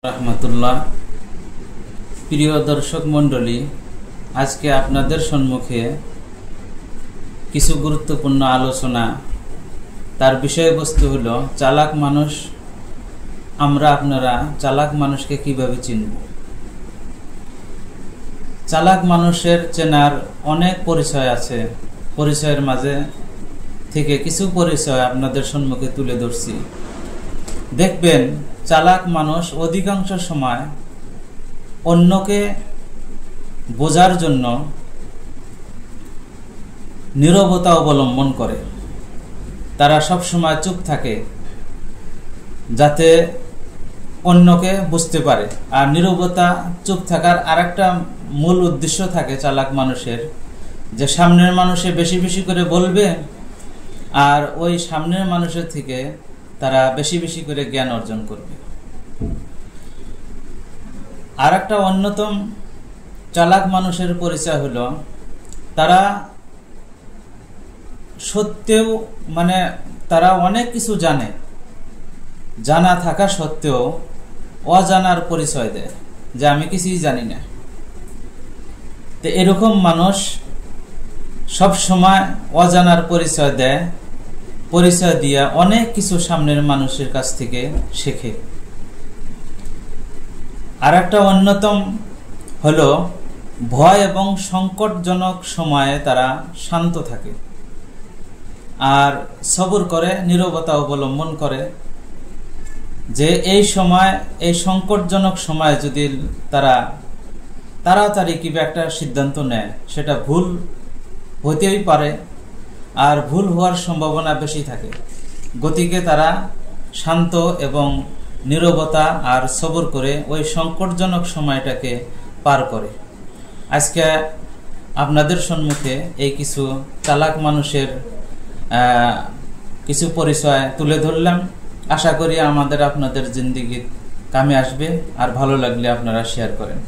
রহমতুল্লাহ। প্রিয় দর্শক মণ্ডলী, আজকে আপনাদের সম্মুখে কিছু গুরুত্বপূর্ণ আলোচনা। তার বিষয়বস্তু হলো চালাক মানুষ। আপনারা চালাক মানুষকে কিভাবে চিনব? চালাক মানুষের চেনার অনেক পরিচয় আছে। পরিচয়ের মাঝে থেকে কিছু পরিচয় আপনাদের সম্মুখে তুলে ধরছি। দেখবেন, চালাক মানুষ অধিকাংশ সময় অন্যকে বোঝার জন্য নীরবতা অবলম্বন করে। তারা সব সময় চুপ থাকে যাতে অন্যকে বুঝতে পারে। আর নীরবতা, চুপ থাকার আরেকটা মূল উদ্দেশ্য থাকে চালাক মানুষের, যে সামনের মানুষে বেশি বেশি করে বলবে আর ওই সামনের মানুষের থেকে তারা বেশি বেশি করে জ্ঞান অর্জন করবে। আর একটা অন্যতম চালাক মানুষের পরিচয় হলো তারা সত্ত্বেও তারা অনেক কিছু জানে, জানা থাকা সত্ত্বেও অজানার পরিচয় দেয় যে আমি কিছুই জানি না। তো এরকম মানুষ সব সময় অজানার পরিচয় দেয়, পরিচয় দিয়া অনেক কিছু সামনের মানুষের কাছ থেকে শেখে। আর একটা অন্যতম হলো ভয় এবং সংকটজনক সময়ে তারা শান্ত থাকে আর সবর করে, নীরবতা অবলম্বন করে। যে এই সংকটজনক সময় যদি তারা তাড়াতাড়ি কিংবা একটা সিদ্ধান্ত নেয়, সেটা ভুল হতেই পারে আর ভুল হওয়ার সম্ভাবনা বেশি থাকে। গতিকে তারা শান্ত এবং নীরবতা আর সবর করে ওই সংকটজনক সময়টাকে পার করে। আজকে আপনাদের সম্মুখে এই কিছু চালাক মানুষের কিছু পরিচয় তুলে ধরলাম। আশা করি আপনাদের জিন্দেগির কামে আসবে। আর ভালো লাগলে আপনারা শেয়ার করেন।